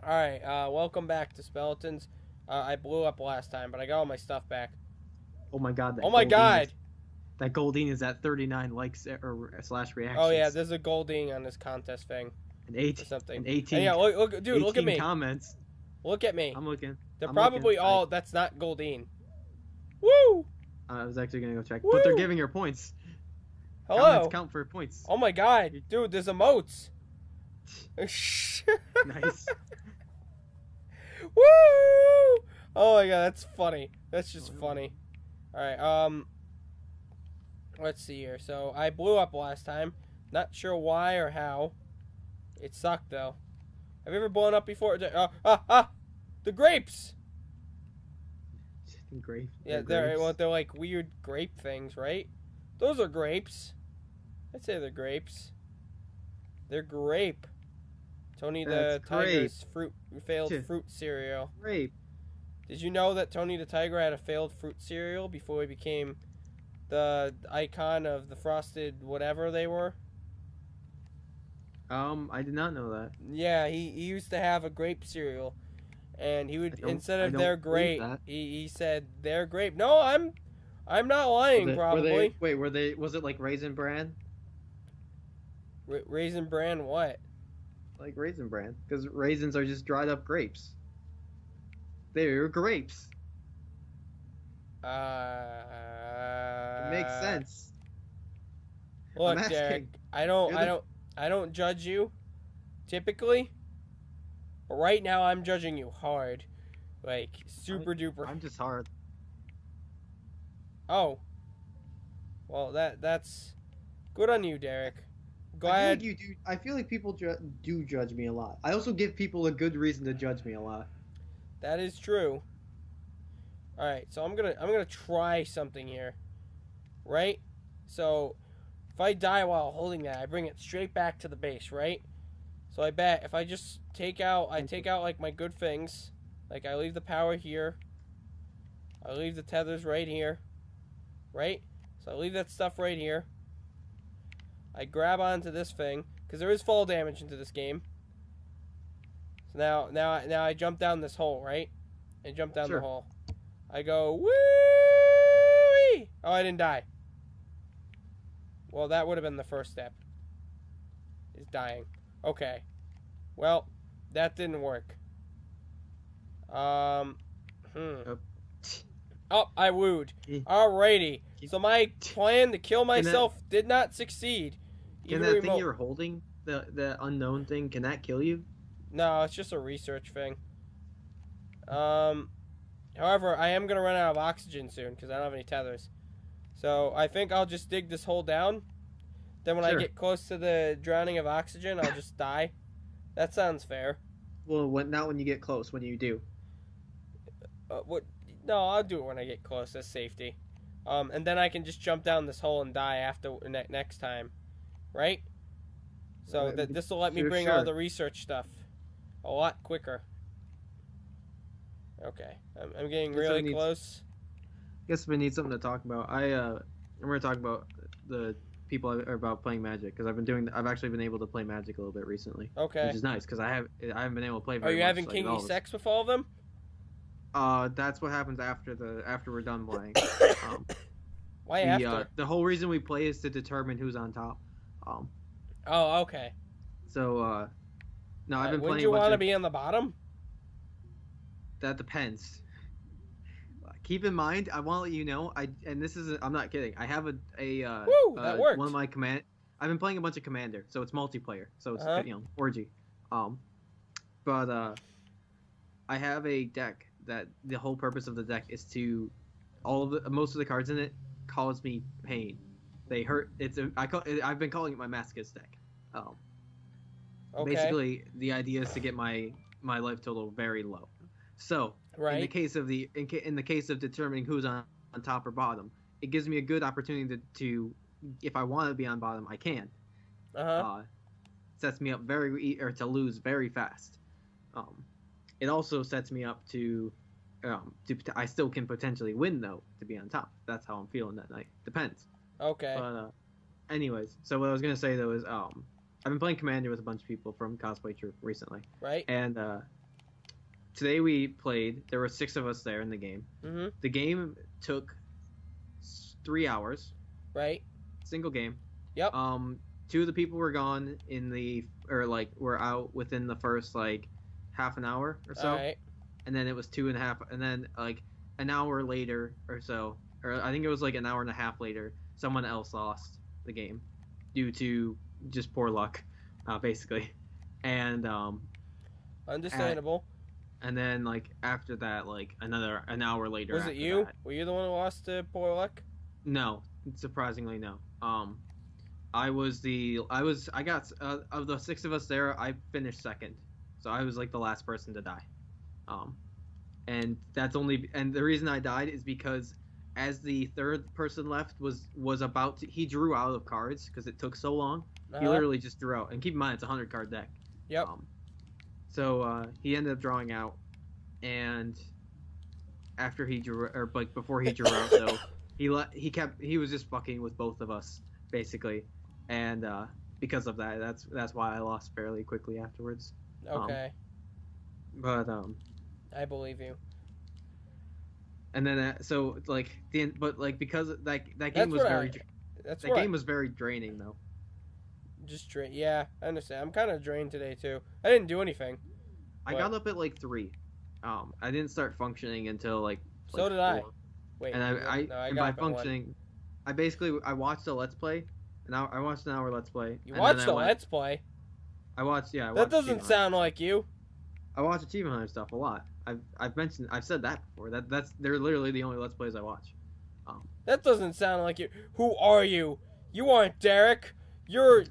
Alright, welcome back to Speletons. I blew up last time, but I got all my stuff back. Oh my god, Oh my god! that Goldine is at 39 likes or slash reactions. Oh yeah, there's a golding on this contest thing. and Or 18 something. and And 18 yeah, look, dude, 18 look at me. comments. Look at me. I'm looking. They're I'm probably looking. all, that's not goldine. Woo! I was actually gonna go check, Woo! but they're giving her points. Hello! Comments count for points. Oh my god, dude, there's emotes. Nice. Woo! Oh my god, that's funny. That's just funny. Alright, let's see here. So, I blew up last time. Not sure why or how. It sucked, though. Have you ever blown up before? The grapes! Grape. Yeah, they're like weird grape things, right? Those are grapes. I'd say they're grapes. They're grape. Tony the Tiger's failed fruit cereal. Grape. Did you know that Tony the Tiger had a failed fruit cereal before he became the icon of the frosted whatever they were? I did not know that. Yeah, he used to have a grape cereal, and he would, instead of "they're great," he said "they're grape." No, I'm not lying. Probably. Were they? Was it like Raisin Bran? Raisin Bran what? Like Raisin Bran, because raisins are just dried up grapes. They're grapes. It makes sense. Look, Derek, I don't judge you, typically. But right now, I'm judging you hard, like super duper. I'm just hard. Oh. Well, that's good on you, Derek. Glad. I feel like you do. I feel like people do judge me a lot. I also give people a good reason to judge me a lot. That is true. All right, so I'm gonna try something here, right? So if I die while holding that, I bring it straight back to the base, right? So I bet if I just take out like my good things, like I leave the power here, I leave the tethers right here, right? So I leave that stuff right here. I grab onto this thing because there is fall damage into this game. So now I jump down this hole, right? I jump down the hole. I go woo! Oh, I didn't die. Well, that would have been the first step. Is dying. Okay. Well, that didn't work. Oh, I wooed. Alrighty. So my plan to kill myself did not succeed. Can that thing you're holding, the unknown thing, can that kill you? No, it's just a research thing. However, I am gonna run out of oxygen soon because I don't have any tethers. So I think I'll just dig this hole down. Then when I get close to the drowning of oxygen, I'll just die. That sounds fair. Well, not when you get close. When you do. What? No, I'll do it when I get close. That's safety. And then I can just jump down this hole and die after next time, right? So this will let me bring all the research stuff a lot quicker. Okay, I'm getting really close. Guess we need something to talk about. I'm gonna talk about the people about playing Magic because I've actually been able to play Magic a little bit recently. Okay. Which is nice because I haven't been able to play very much. Are you having like, kinky sex with all of them? That's what happens after we're done playing. Why after? The whole reason we play is to determine who's on top. Oh, okay. So, no, I've been playing. Wouldn't you want to be on the bottom? That depends. Keep in mind, I want to let you know. I'm not kidding. I have that worked. One of my I've been playing a bunch of Commander, so it's multiplayer. So it's orgy. But I have a deck that the whole purpose of the deck is to most of the cards in it cause me pain. They hurt. I've been calling it my masochist deck. Okay. Basically, the idea is to get my life total very low. So, in the case of in the case of determining who's on top or bottom, it gives me a good opportunity to if I want to be on bottom, I can. Sets me up to lose very fast. It also sets me up to I still can potentially win though to be on top. That's how I'm feeling that night. Depends. Okay. But anyways, so what I was gonna say though is I've been playing Commander with a bunch of people from Cosplay Troop recently. Right. And today we played. There were 6 of us there in the game. Mhm. The game took 3 hours. Right. Single game. Yep. 2 of the people were gone were out within the first like half an hour or so. All right. And then it was 2.5, and then like an hour later or so, or I think it was like an hour and a half later, someone else lost the game due to just poor luck, basically. And Understandable. and then like after that, like an hour later. Was it after you? that- Were you the one who lost to poor luck? No, surprisingly no. I got of the 6 of us there, I finished second, so I was like the last person to die. And the reason I died is because as the third person left was about to, he drew out of cards because it took so long. He literally just drew out, and keep in mind it's a 100 card deck. Yep. So he ended up drawing out, and after he drew, or like before he drew out, so he was just fucking with both of us basically, and because of that, that's why I lost fairly quickly afterwards. Okay. But I believe you. and then so like because that game was game was very draining though. Just drain. Yeah, I understand. I'm kind of drained today too. I didn't do anything. I got up at like 3. I didn't start functioning until like So did 4. I. Wait. And I got by up at 1. functioning, I watched a let's play. I watched an hour let's play. You and watched then the let's play? I watched That watched doesn't Achievement sound like you. I watch Achievement Hunter stuff a lot. I've said that before. They're literally the only let's plays I watch. That doesn't sound like you. Who are you? You aren't Derek. You're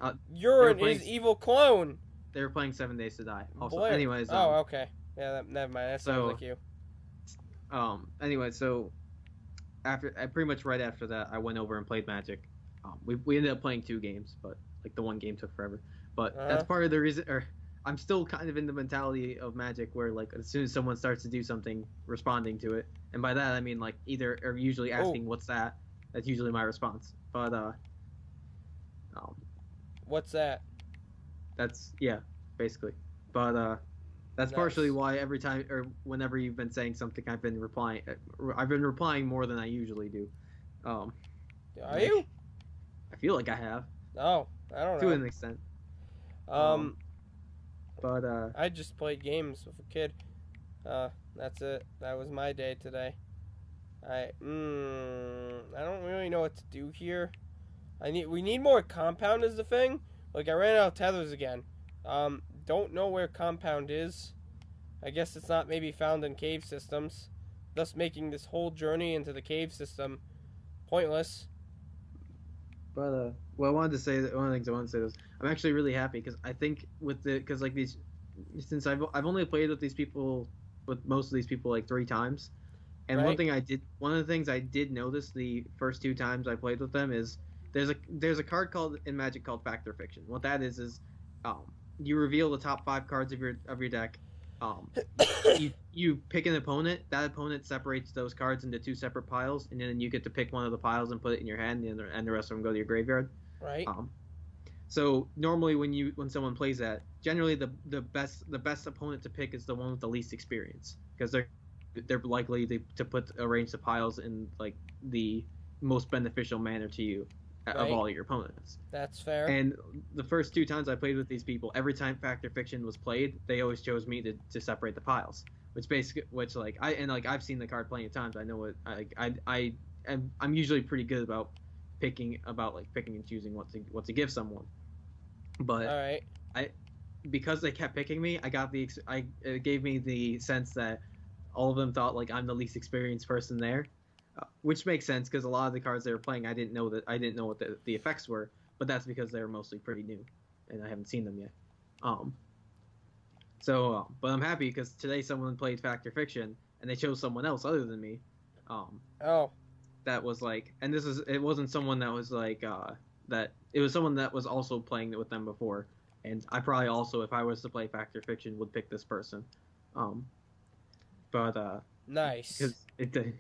his evil clone. They were playing 7 Days to Die. Also, Boy. anyways. Okay. Yeah, never mind. That sounds like you. Anyway, so pretty much right after that, I went over and played Magic. We ended up playing 2 games, but like the one game took forever. But that's part of the reason. Or I'm still kind of in the mentality of Magic where like as soon as someone starts to do something, responding to it, and by that I mean like either or usually asking what's that. That's usually my response. But what's that? That's basically. But that's partially why every time or whenever you've been saying something, I've been replying. I've been replying more than I usually do. Are you? I feel like I have. Oh, I don't know. To an extent. But I just played games with a kid. That's it. That was my day today. I don't really know what to do here. We need more compound is the thing. Like I ran out of tethers again. Don't know where compound is. I guess it's not maybe found in cave systems, thus making this whole journey into the cave system pointless. But well, I wanted to say that one of the things I wanted to say was I'm actually really happy because I think because like these, since I've only played with most of these people like 3 times, and one of the things I did notice the first 2 times I played with them is there's a card in Magic called Fact or Fiction. What that is you reveal the top 5 cards of your deck. You pick an opponent. That opponent separates those cards into 2 separate piles, and then you get to pick one of the piles and put it in your hand, and the rest of them go to your graveyard. Right. So normally when someone plays that, generally the best opponent to pick is the one with the least experience because they're likely to arrange the piles in like the most beneficial manner to you of all your opponents. That's fair. And the first 2 times I played with these people, every time Fact or Fiction was played, they always chose me to separate the piles. I've seen the card plenty of times. I know what I'm usually pretty good about picking and choosing what to give someone. But all right. Because they kept picking me, it gave me the sense that all of them thought like I'm the least experienced person there. Which makes sense because a lot of the cards they were playing, I didn't know what the effects were, but that's because they're mostly pretty new, and I haven't seen them yet. But I'm happy because today someone played Fact or Fiction, and they chose someone else other than me. That was like, and it wasn't someone that was like it was someone that was also playing it with them before, and I probably also, if I was to play Fact or Fiction, would pick this person. Nice. Because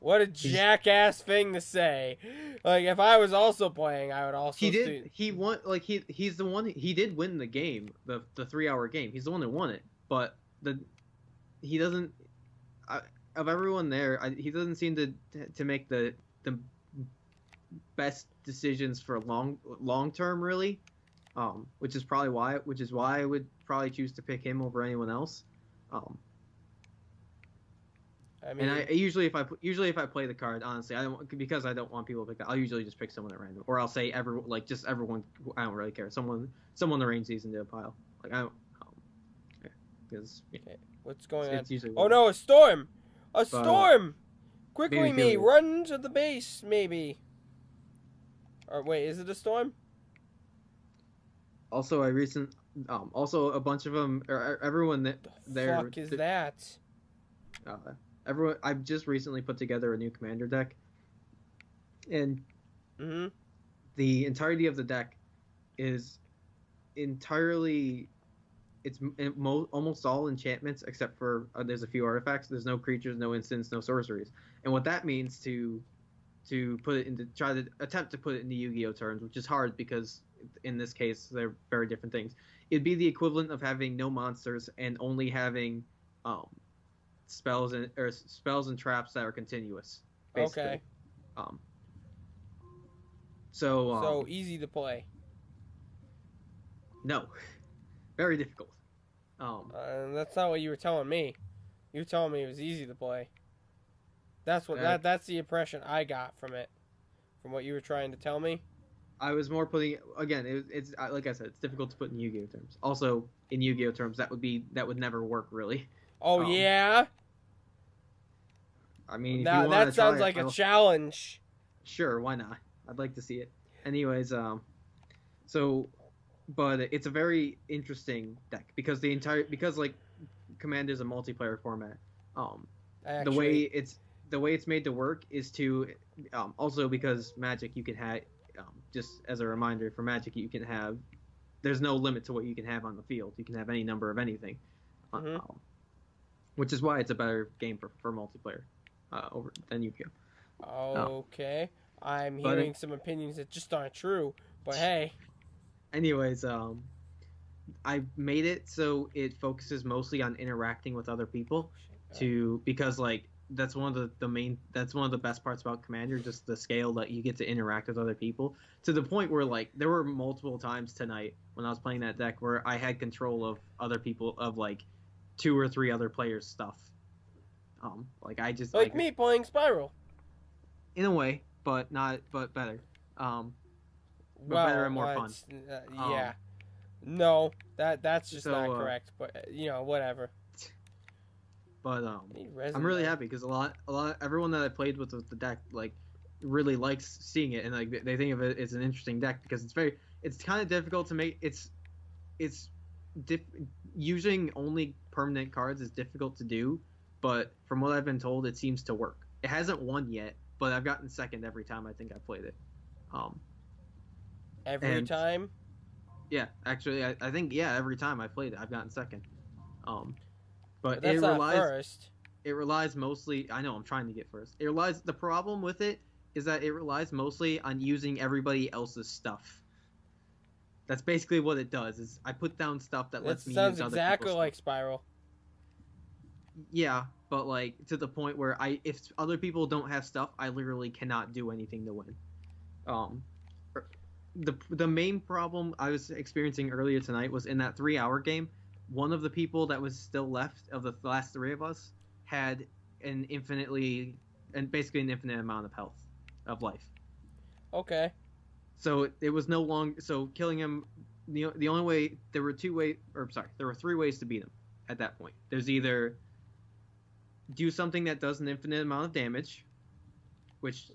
what a jackass thing to say! Like if I was also playing, I would also. He did. He won. Like he's the one. He did win the game, the 3-hour game. He's the one that won it. But he doesn't. Of everyone there, he doesn't seem to make the best decisions for long term, really. Which is why I would probably choose to pick him over anyone else. I mean, and I usually if I play the card, honestly, I don't want people to pick that. I'll usually just pick someone at random, or I'll say everyone. I don't really care. Someone the range sees into a pile. Like I don't. Because okay, what's going it's on? usually Oh no, a storm! A storm! Quickly, maybe run to the base, maybe. Or wait, is it a storm? Also, also a bunch of them, or everyone The fuck is that? Everyone, I've just recently put together a new commander deck, and the entirety of the deck is entirely. It's almost all enchantments except for there's a few artifacts. There's no creatures, no instants, no sorceries. And what that means to put it into attempt to put it into Yu-Gi-Oh terms, which is hard because in this case they're very different things. It'd be the equivalent of having no monsters and only having spells and traps that are continuous. Basically. Okay. So easy to play. No. Very difficult. That's not what you were telling me. You were telling me it was easy to play. That's that's the impression I got from it, from what you were trying to tell me. I was more putting again. It's like I said, it's difficult to put in Yu-Gi-Oh terms. Also, in Yu-Gi-Oh terms, that would never work really. Oh yeah. I mean, that sounds like a challenge. Sure, why not? I'd like to see it. Anyways, but it's a very interesting deck because like Commander's a multiplayer format. The way it's made to work is to also because Magic you can have just as a reminder for Magic you can have there's no limit to what you can have on the field. You can have any number of anything, which is why it's a better game for multiplayer over than Yu-Gi-Oh. Okay, I'm hearing some opinions that just aren't true, but hey. Anyways, I made it so it focuses mostly on interacting with other people, because like that's one of the best parts about Commander, just the scale that you get to interact with other people to the point where like there were multiple times tonight when I was playing that deck where I had control of other people of like 2 or 3 other players' stuff. Like I just like me playing Spiral. In a way, but better. But better and more fun. Yeah. No, that's just not correct. But whatever. But I'm really happy because a lot everyone that I played with the deck like really likes seeing it and like they think of it as an interesting deck because it's kind of difficult to make. Using only permanent cards is difficult to do, but from what I've been told, it seems to work. It hasn't won yet, but I've gotten second every time I think I've played it. Every time? Yeah, actually, I think every time I played it, I've gotten second. But that's not first. It relies mostly. I know I'm trying to get first. The problem with it is that it relies mostly on using everybody else's stuff. That's basically what it does. Is I put down stuff that lets me use other people's stuff. Sounds exactly like Spiral. Yeah, but like to the point where if other people don't have stuff, I literally cannot do anything to win. The main problem I was experiencing earlier tonight was in that 3-hour game. One of the people that was still left of the last 3 of us had basically an infinite amount of health, of life. Okay. So it was no longer killing him. The only way there were 3 ways to beat him at that point. There's either do something that does an infinite amount of damage, which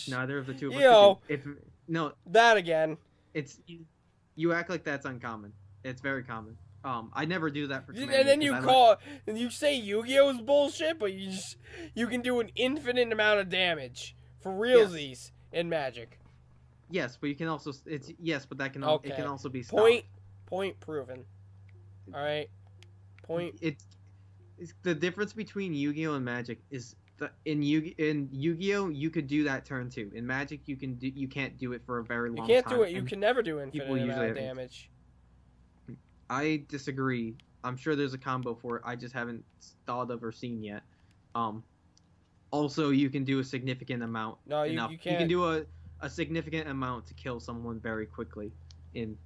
neither of the two of us could do. No, that again. You act like that's uncommon. It's very common. I never do that for Commander. And then you say Yu-Gi-Oh's bullshit, but you can do an infinite amount of damage for realsies in Magic. Yes, but you can also but that can it can also be stopped. Point proven. All right. Point. It's the difference between Yu-Gi-Oh and Magic is in Yu-Gi-Oh you could do that turn 2. In Magic you can't do it for a very long time. You can't do it. You can never do infinite amount of damage. I disagree I'm sure there's a combo for it. I just haven't thought of or seen yet. Um, Also, you can do a significant amount. No, enough. you You can can't. do a significant amount to kill someone very quickly in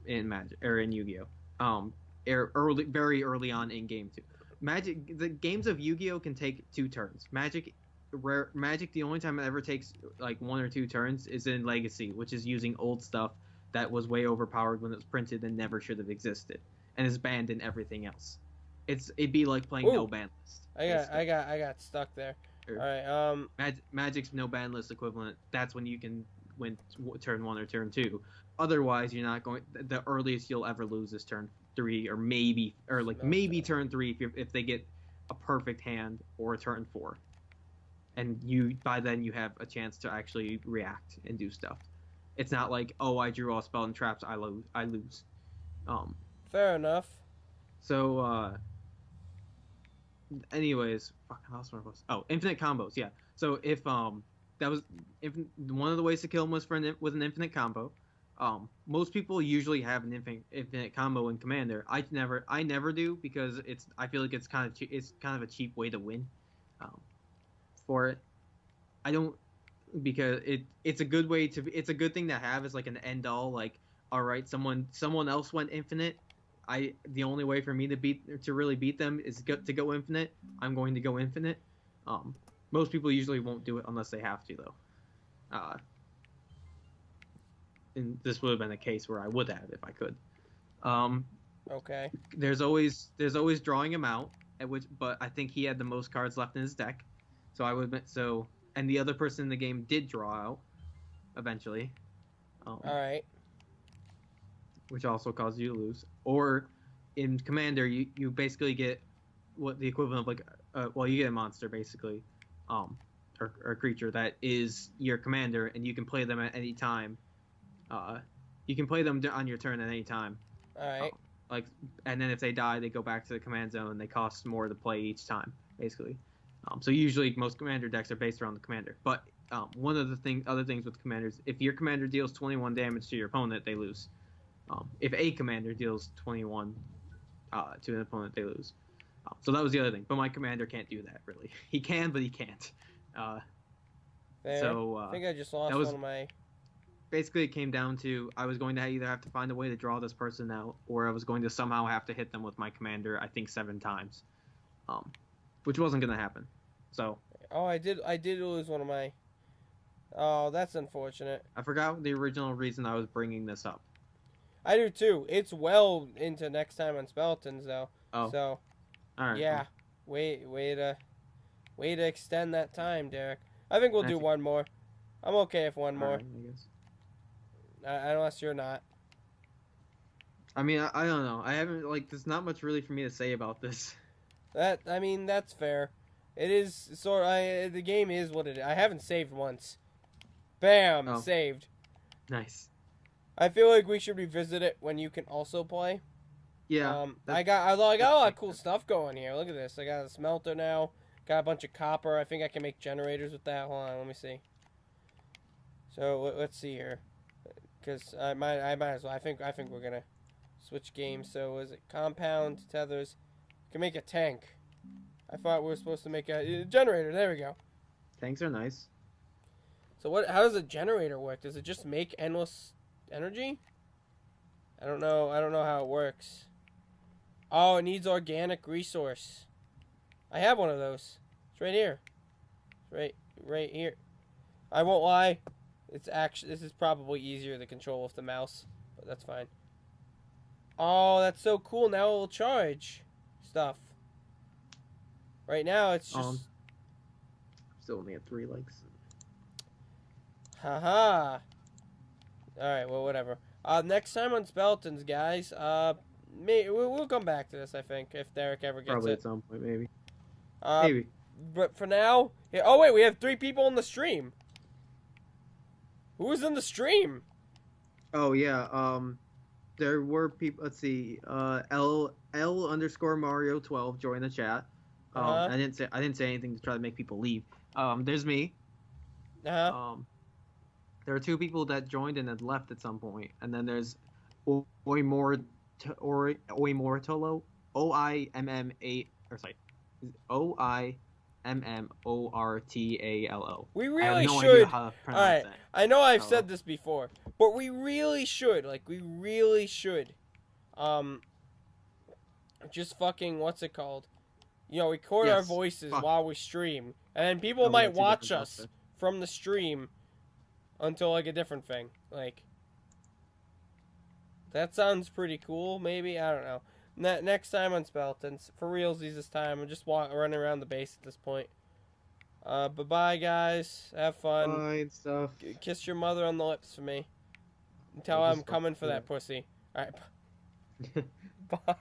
Magic or in Yu-Gi-Oh. Very early on in game too. Magic, the games of Yu-Gi-Oh can take 2 turns. Magic, the only time it ever takes like 1 or 2 turns is in Legacy, which is using old stuff that was way overpowered when it was printed and never should have existed, and is banned in everything else. It'd be like playing Ooh. no ban list. I got stuck there. All right. Magic's no ban list equivalent. That's when you can win turn 1 or turn 2. Otherwise, you're not going. The earliest you'll ever lose is turn 3, or maybe turn 3 if they get a perfect hand, or turn 4, and by then you have a chance to actually react and do stuff. It's not like, oh, I drew all spell and traps, I lose. Fair enough. So anyways, fucking lost what it was. Oh, infinite combos, yeah. So if that was one of the ways to kill him was with an infinite combo. Most people usually have an infinite combo in Commander. I never do, because I feel like it's kind of a cheap way to win. For it, I don't, because it's a good way to, it's a good thing to have as like an end all. Like, all right, someone else went infinite. The only way for me to really beat them is to go infinite. I'm going to go infinite. Most people usually won't do it unless they have to, though. And this would have been a case where I would have if I could. Okay. There's always drawing him out, but I think he had the most cards left in his deck. And the other person in the game did draw out eventually. All right. Which also causes you to lose. Or in Commander, you basically get what the equivalent of like you get a monster basically, or a creature that is your commander, and you can play them at any time. You can play them on your turn at any time. All right. And then if they die, they go back to the command zone. They cost more to play each time, basically. So usually most commander decks are based around the commander. But one of the other things with commanders, if your commander deals 21 damage to your opponent, they lose. If a commander deals 21 to an opponent, they lose. So that was the other thing. But my commander can't do that, really. He can, but he can't. Fair. So I think I just lost one of my... Basically, it came down to I was going to either have to find a way to draw this person out, or I was going to somehow have to hit them with my commander, I think 7 times. Which wasn't going to happen. So... Oh, I did lose one of my... Oh, that's unfortunate. I forgot the original reason I was bringing this up. I do too. It's well into next time on Speletons, though. Oh. So, all right. Yeah. Way to extend that time, Derek. I think we'll do one more. I'm okay if one more. Right, I guess. Unless you're not. I mean, I don't know. I haven't, there's not much really for me to say about this. That's fair. It is the game is what it is. I haven't saved once. Bam! Oh. Saved. Nice. I feel like we should revisit it when you can also play. Yeah. I got a lot of cool stuff going here. Look at this. I got a smelter now. Got a bunch of copper. I think I can make generators with that. Hold on, let me see. So let's see here, because I might as well. I think we're gonna switch games. So is it compound tethers? Can make a tank. I thought we were supposed to make a generator. There we go. Tanks are nice. So how does a generator work? Does it just make endless energy? I don't know how it works. Oh, it needs organic resource. I have one of those. It's right here. It's right here. I won't lie. This is probably easier to control with the mouse, but that's fine. Oh, that's so cool. Now it will charge stuff. Right now it's just still only at 3 likes. Haha. Alright, well, whatever. Next time on Speletons, guys, we'll come back to this, I think, if Derek ever gets Probably it. at some point, maybe. Maybe. But for now... Oh, wait, we have 3 people in the stream. Who's in the stream? Oh, yeah, there were people... Let's see, L_Mario12 joined the chat. I didn't say anything to try to make people leave. There's me. There are 2 people that joined and had left at some point, and then there's Oimortolo. OIMMA or sorry, OIMMORTALO. We I have really no should. idea how to pronounce Alright, that. I know I've Oh. said this before, but we really should. Just fucking, what's it called? Record our Yes, voices fuck. while we stream. And then people Oh, we might have two watch different us outfits. from the stream until, a different thing. That sounds pretty cool, maybe? I don't know. Next time on Speletons. For realsies this time. I'm just running around the base at this point. Bye-bye, guys. Have fun. Fine stuff. Kiss your mother on the lips for me. And tell I'll her just I'm coming for do that pussy. Alright. Bye.